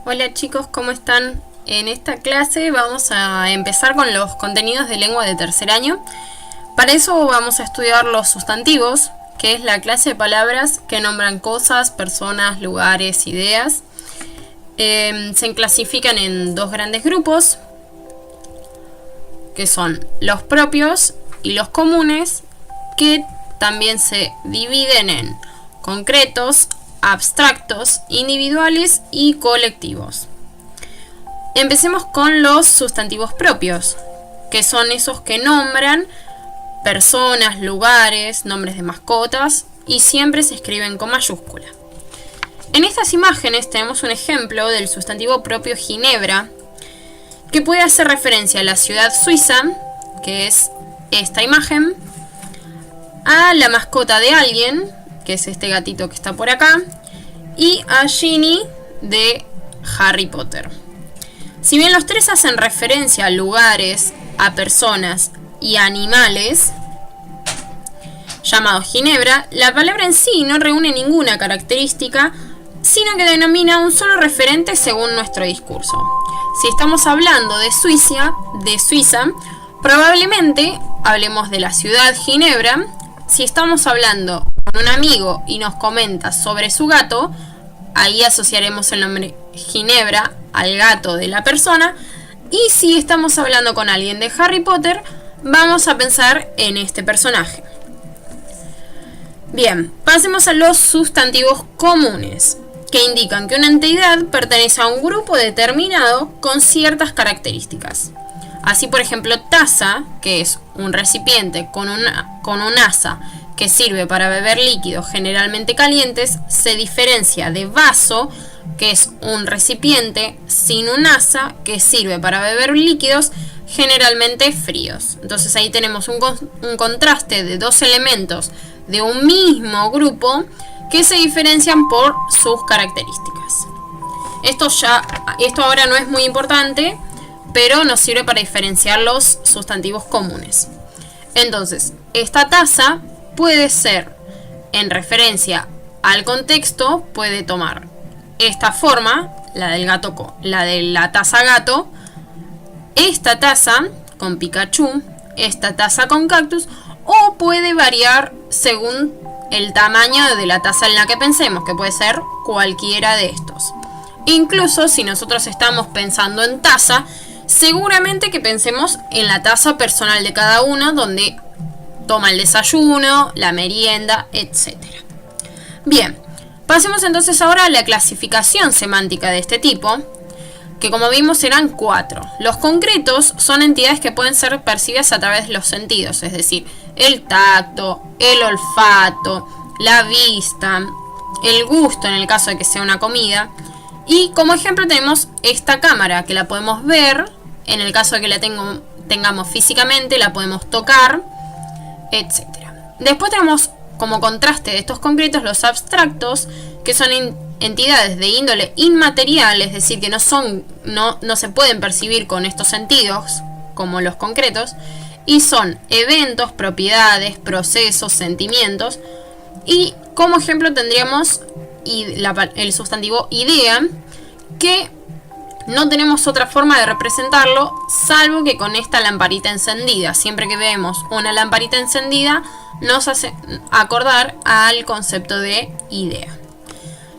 Hola chicos, ¿cómo están? En esta clase vamos a empezar con los contenidos de lengua de tercer año. Para eso vamos a estudiar los sustantivos, que es la clase de palabras que nombran cosas, personas, lugares, ideas. Se clasifican en dos grandes grupos, que son los propios y los comunes, que también se dividen en concretos, abstractos, individuales y colectivos. Empecemos con los sustantivos propios, que son esos que nombran personas, lugares, nombres de mascotas y siempre se escriben con mayúscula. En estas imágenes tenemos un ejemplo del sustantivo propio Ginebra, que puede hacer referencia a la ciudad suiza, que es esta imagen, a la mascota de alguien, que es este gatito que está por acá, y a Ginny de Harry Potter. Si bien los tres hacen referencia a lugares, a personas y a animales llamados Ginebra, la palabra en sí no reúne ninguna característica, sino que denomina un solo referente según nuestro discurso. Si estamos hablando de Suiza, probablemente hablemos de la ciudad Ginebra. Si estamos hablando con un amigo y nos comenta sobre su gato, ahí asociaremos el nombre Ginebra al gato de la persona. Y si estamos hablando con alguien de Harry Potter, vamos a pensar en este personaje. Bien, pasemos a los sustantivos comunes, que indican que una entidad pertenece a un grupo determinado con ciertas características. Así, por ejemplo, taza, que es un recipiente con un asa que sirve para beber líquidos generalmente calientes, se diferencia de vaso, que es un recipiente sin un asa que sirve para beber líquidos generalmente fríos. Entonces ahí tenemos un contraste de dos elementos de un mismo grupo que se diferencian por sus características. Esto ahora no es muy importante, pero nos sirve para diferenciar los sustantivos comunes. Entonces, esta taza puede ser, en referencia al contexto, puede tomar esta forma, la de la taza gato, esta taza con Pikachu, esta taza con cactus, o puede variar según el tamaño de la taza en la que pensemos, que puede ser cualquiera de estos. Incluso si nosotros estamos pensando en taza, seguramente que pensemos en la taza personal de cada uno, donde toma el desayuno, la merienda, etc. Bien, pasemos entonces ahora a la clasificación semántica de este tipo, que como vimos eran 4. Los concretos son entidades que pueden ser percibidas a través de los sentidos, es decir, el tacto, el olfato, la vista, el gusto en el caso de que sea una comida. Y como ejemplo tenemos esta cámara, que la podemos ver, en el caso de que la tengamos físicamente, la podemos tocar, etc. Después tenemos como contraste de estos concretos los abstractos, que son entidades de índole inmaterial, es decir, que no se pueden percibir con estos sentidos como los concretos, y son eventos, propiedades, procesos, sentimientos. Y como ejemplo tendríamos el sustantivo idea, que no tenemos otra forma de representarlo salvo que con esta lamparita encendida. Siempre que vemos una lamparita encendida nos hace acordar al concepto de idea.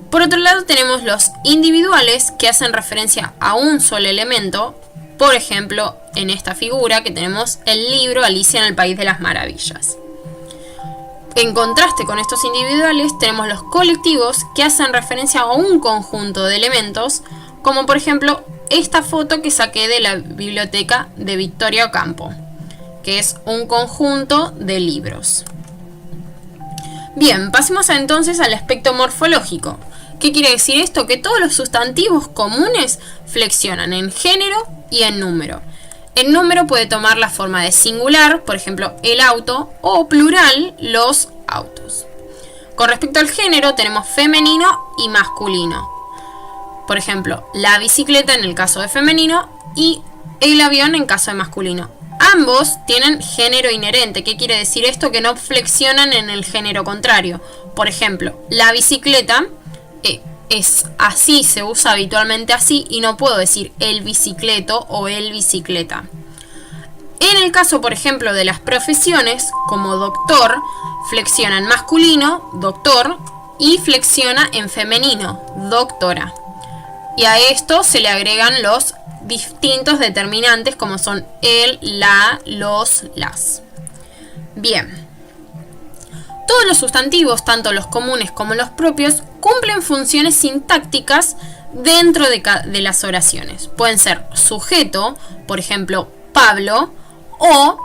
Por otro lado tenemos los individuales, que hacen referencia a un solo elemento. Por ejemplo, en esta figura que tenemos el libro Alicia en el País de las Maravillas. En contraste con estos individuales tenemos los colectivos, que hacen referencia a un conjunto de elementos, como por ejemplo esta foto que saqué de la biblioteca de Victoria Ocampo, que es un conjunto de libros. Bien, pasemos entonces al aspecto morfológico. ¿Qué quiere decir esto? Que todos los sustantivos comunes flexionan en género y en número. El número puede tomar la forma de singular, por ejemplo, el auto, o plural, los autos. Con respecto al género, tenemos femenino y masculino. Por ejemplo, la bicicleta en el caso de femenino y el avión en caso de masculino. Ambos tienen género inherente. ¿Qué quiere decir esto? Que no flexionan en el género contrario. Por ejemplo, la bicicleta es así, se usa habitualmente así y no puedo decir el bicicleto o el bicicleta. En el caso, por ejemplo, de las profesiones, como doctor, flexiona en masculino, doctor, y flexiona en femenino, doctora. Y a esto se le agregan los distintos determinantes como son el, la, los, las. Bien. Todos los sustantivos, tanto los comunes como los propios, cumplen funciones sintácticas dentro de las oraciones. Pueden ser sujeto, por ejemplo, Pablo, o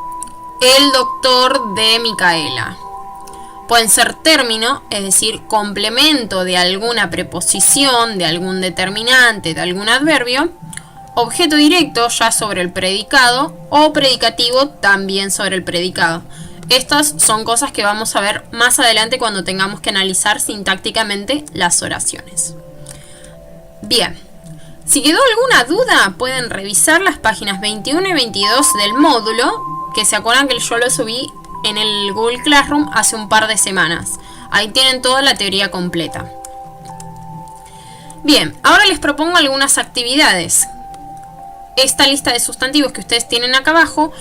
el doctor de Micaela. Pueden ser término, es decir, complemento de alguna preposición, de algún determinante, de algún adverbio. Objeto directo, ya sobre el predicado, o predicativo, también sobre el predicado. Estas son cosas que vamos a ver más adelante cuando tengamos que analizar sintácticamente las oraciones. Bien, si quedó alguna duda, pueden revisar las páginas 21 y 22 del módulo, que se acuerdan que yo lo subí en el Google Classroom hace un par de semanas. Ahí tienen toda la teoría completa. Bien, ahora les propongo algunas actividades. Esta lista de sustantivos que ustedes tienen acá abajo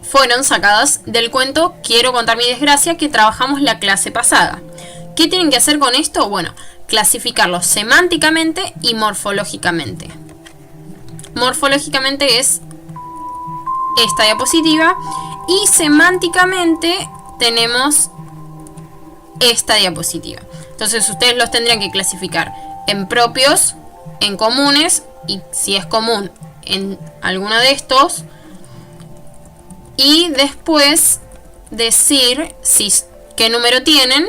fueron sacadas del cuento Quiero contar mi desgracia que trabajamos la clase pasada. ¿Qué tienen que hacer con esto? Bueno, clasificarlos semánticamente y morfológicamente. Morfológicamente es esta diapositiva y semánticamente tenemos esta diapositiva. Entonces ustedes los tendrían que clasificar en propios, en comunes y si es común en alguno de estos. Y después decir qué número tienen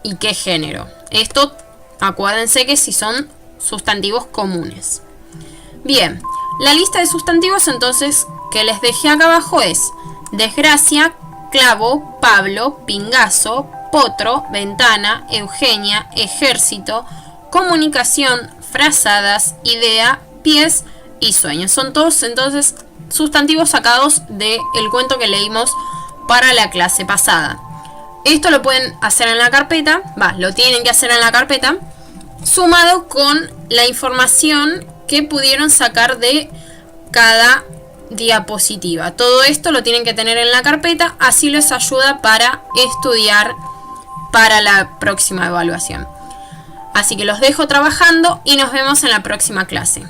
y qué género. Esto, acuérdense que si son sustantivos comunes. Bien, la lista de sustantivos entonces que les dejé acá abajo es desgracia, clavo, Pablo, pingazo, potro, ventana, Eugenia, ejército, comunicación, frazadas, idea, pies y sueños. Son todos entonces sustantivos sacados del cuento que leímos para la clase pasada. Esto lo pueden hacer en la carpeta, lo tienen que hacer en la carpeta, sumado con la información que pudieron sacar de cada diapositiva. Todo esto lo tienen que tener en la carpeta, así les ayuda para estudiar para la próxima evaluación. Así que los dejo trabajando y nos vemos en la próxima clase.